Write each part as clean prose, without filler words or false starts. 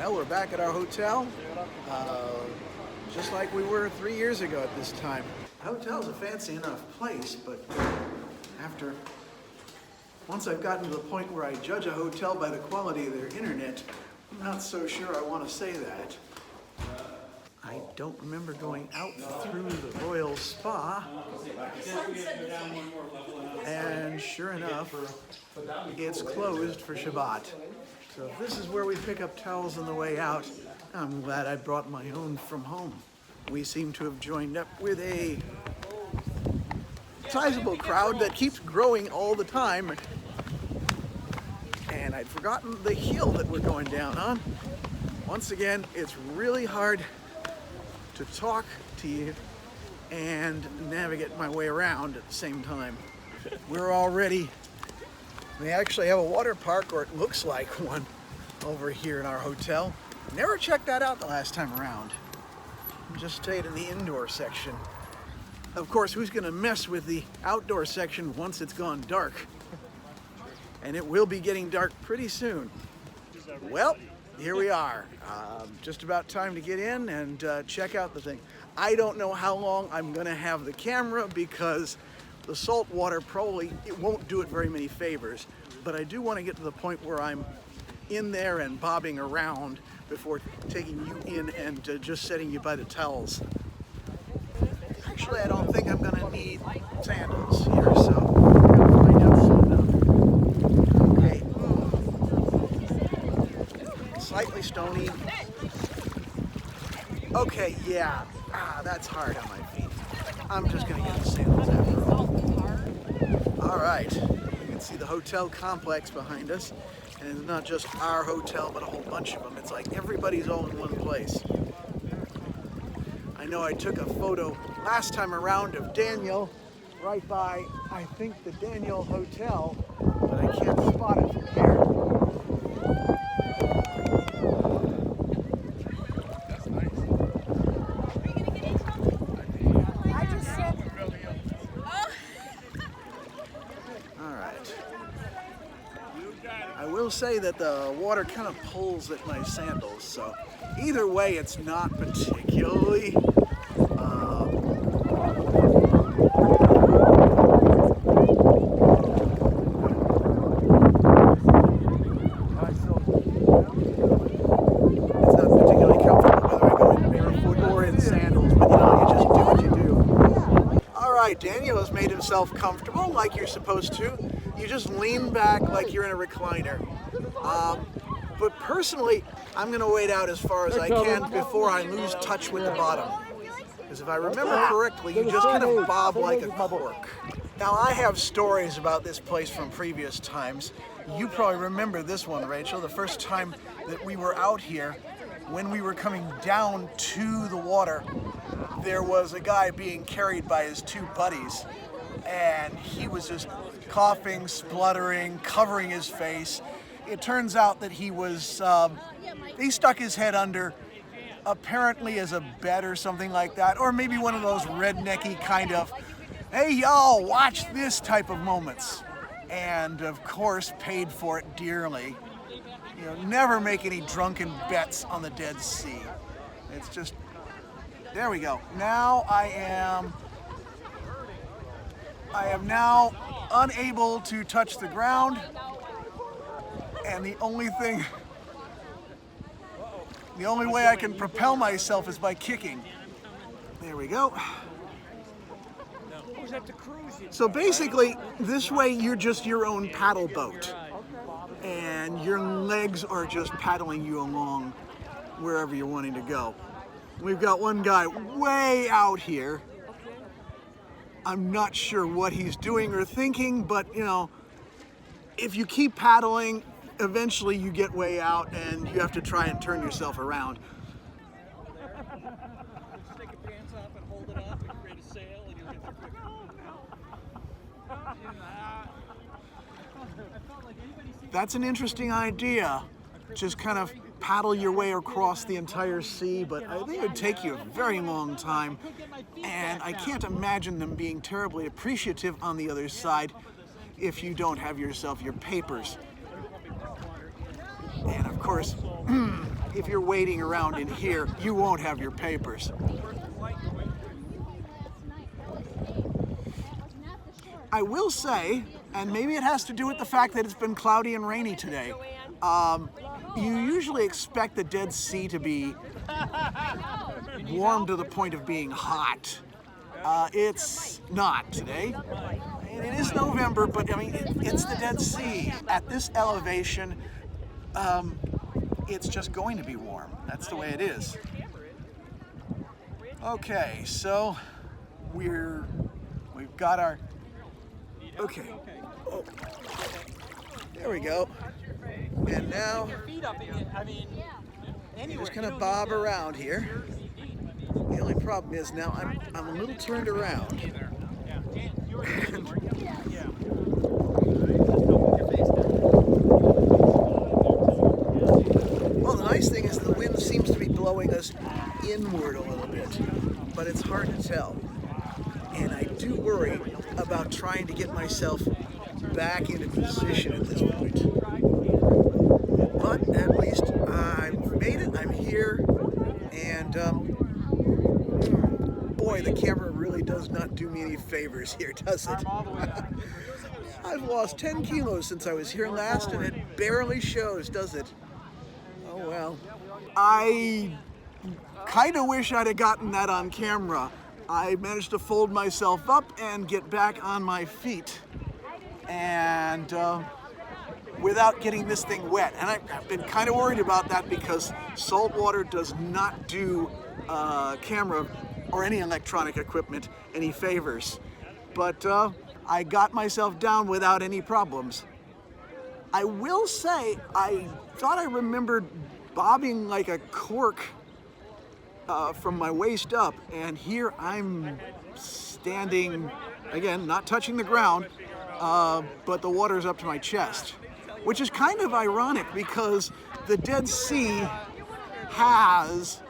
Well, we're back at our hotel, just like we were 3 years ago at this time. The hotel's a fancy enough place, but once I've gotten to the point where I judge a hotel by the quality of their internet, I'm not so sure I want to say that. I don't remember going out through the Royal Spa, and sure enough, it's closed for Shabbat. So if this is where we pick up towels on the way out, I'm glad I brought my own from home. We seem to have joined up with a sizable crowd that keeps growing all the time. And I'd forgotten the hill that we're going down on. Once again, it's really hard to talk to you and navigate my way around at the same time. We actually have a water park, or it looks like one, over here in our hotel. Never checked that out the last time around. Just stayed in the indoor section. Of course, who's gonna mess with the outdoor section once it's gone dark? And it will be getting dark pretty soon. Well, here we are. Just about time to get in and check out the thing. I don't know how long I'm gonna have the camera because the salt water it won't do it very many favors, but I do want to get to the point where I'm in there and bobbing around before taking you in and just setting you by the towels. Actually, I don't think I'm gonna need sandals here, so I'm gonna find out soon enough. Okay. Slightly stony. Okay, yeah. That's hard on my feet. I'm just gonna get the sandals after all. All right, you can see the hotel complex behind us, and it's not just our hotel, but a whole bunch of them. It's like everybody's all in one place. I know I took a photo last time around of Daniel right by, I think, the Daniel Hotel, but I can't spot it from here. I will say that the water kind of pulls at my sandals, so either way it's not particularly comfortable whether I go in barefoot or in sandals, but you just do what you do. Alright, Daniel has made himself comfortable like you're supposed to. You just lean back like you're in a recliner. But personally, I'm gonna wade out as far as I can before I lose touch with the bottom. Because if I remember correctly, you just kind of bob like a cork. Now, I have stories about this place from previous times. You probably remember this one, Rachel, the first time that we were out here, when we were coming down to the water, there was a guy being carried by his two buddies, and he was just coughing, spluttering, covering his face. It turns out that he was, he stuck his head under, apparently as a bed or something like that, or maybe one of those rednecky kind of, hey y'all, watch this type of moments. And of course, paid for it dearly. You know, never make any drunken bets on the Dead Sea. It's just, there we go. Now I am now unable to touch the ground, and the only way I can propel myself is by kicking. There we go. So basically, this way you're just your own paddle boat, and your legs are just paddling you along wherever you're wanting to go. We've got one guy way out here. I'm not sure what he's doing or thinking, but you know, if you keep paddling, eventually you get way out and you have to try and turn yourself around. Just take your pants off and hold it up and create a sail and you'll get the quicker. That's an interesting idea. Just kind of paddle your way across the entire sea, but I think it would take you a very long time, and I can't imagine them being terribly appreciative on the other side if you don't have yourself your papers. And of course, if you're waiting around in here, you won't have your papers. I will say, and maybe it has to do with the fact that it's been cloudy and rainy today, you usually expect the Dead Sea to be warm to the point of being hot. It's not today. It is November, but I mean, it's the Dead Sea. At this elevation, it's just going to be warm. That's the way it is. Okay, so we've got our, okay. Oh, there we go. And now, I'm just gonna bob around here. The only problem is now I'm a little turned around. Well, the nice thing is the wind seems to be blowing us inward a little bit, but it's hard to tell. And I do worry about trying to get myself back into position at this point. But at least I've made it, I'm here, and boy, the camera really does not do me any favors here, does it? I've lost 10 kilos since I was here last, and it barely shows, does it? Oh well. I kind of wish I'd have gotten that on camera. I managed to fold myself up and get back on my feet, and without getting this thing wet. And I've been kind of worried about that because salt water does not do camera or any electronic equipment any favors. But I got myself down without any problems. I will say, I thought I remembered bobbing like a cork from my waist up, and here I'm standing, again, not touching the ground, but the water's up to my chest, which is kind of ironic because the Dead Sea has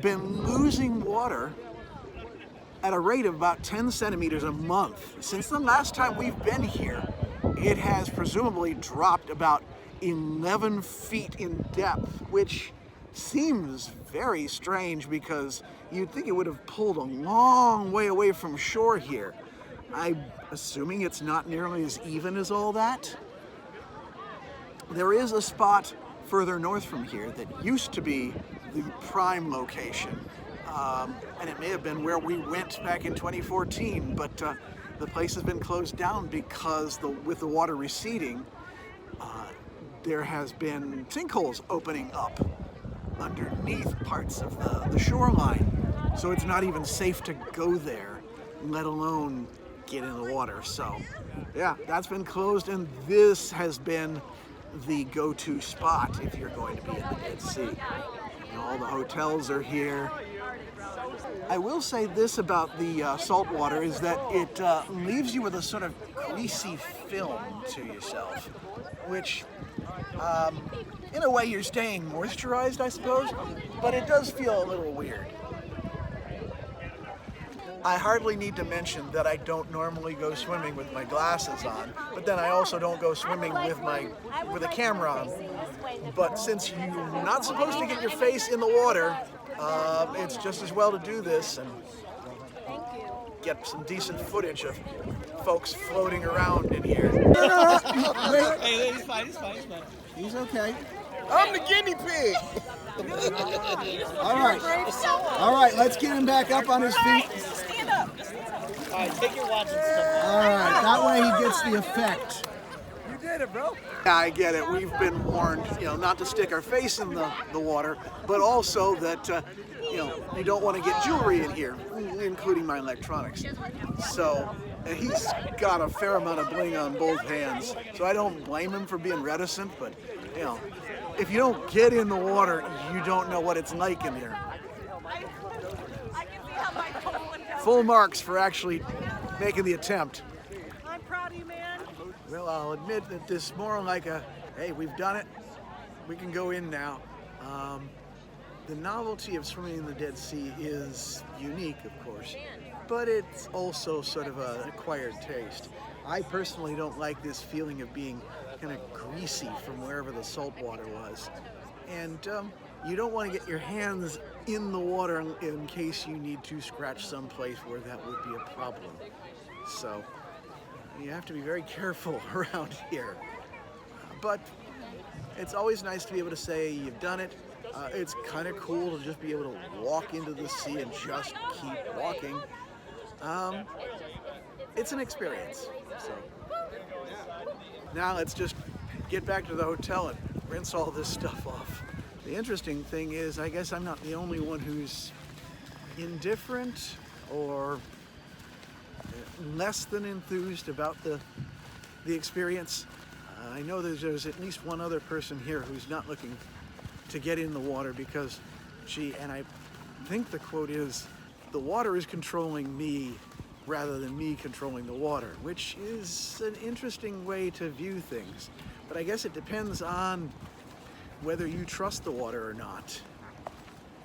been losing water at a rate of about 10 centimeters a month. Since the last time we've been here, it has presumably dropped about 11 feet in depth, which seems very strange because you'd think it would have pulled a long way away from shore here. I'm assuming it's not nearly as even as all that. There is a spot further north from here that used to be the prime location. And it may have been where we went back in 2014, but the place has been closed down because with the water receding, there has been sinkholes opening up underneath parts of the shoreline. So it's not even safe to go there, let alone get in the water. So yeah, that's been closed, and this has been the go-to spot if you're going to be in the Dead Sea. You know, all the hotels are here. I will say this about the salt water is that it leaves you with a sort of greasy film to yourself, which in a way you're staying moisturized, I suppose, but it does feel a little weird. I hardly need to mention that I don't normally go swimming with my glasses on, but then I also don't go swimming with a camera on. But since you're not supposed to get your face in the water, it's just as well to do this and get some decent footage of folks floating around in here. Hey, he's fine. He's okay. I'm the guinea pig. All right, let's get him back up on his feet. Stand up. All right, take your watch and stuff. All right, that way he gets the effect. You did it, bro. Yeah, I get it. We've been warned, not to stick our face in the water, but also that, you don't want to get jewelry in here, including my electronics. So he's got a fair amount of bling on both hands, so I don't blame him for being reticent, but, if you don't get in the water, you don't know what it's like in here. Full marks for actually making the attempt. I'm proud of you, man. Well, I'll admit that this is more like a, hey, we've done it, we can go in now. The novelty of swimming in the Dead Sea is unique, of course, but it's also sort of an acquired taste. I personally don't like this feeling of being kind of greasy from wherever the salt water was. And you don't want to get your hands in the water in case you need to scratch someplace where that would be a problem. So you have to be very careful around here. But it's always nice to be able to say you've done it. It's kind of cool to just be able to walk into the sea and just keep walking. It's an experience. So now let's just get back to the hotel and rinse all this stuff off. The interesting thing is, I guess I'm not the only one who's indifferent or less than enthused about the experience. I know there's at least one other person here who's not looking to get in the water because and I think the quote is, the water is controlling me rather than me controlling the water, which is an interesting way to view things. But I guess it depends on whether you trust the water or not.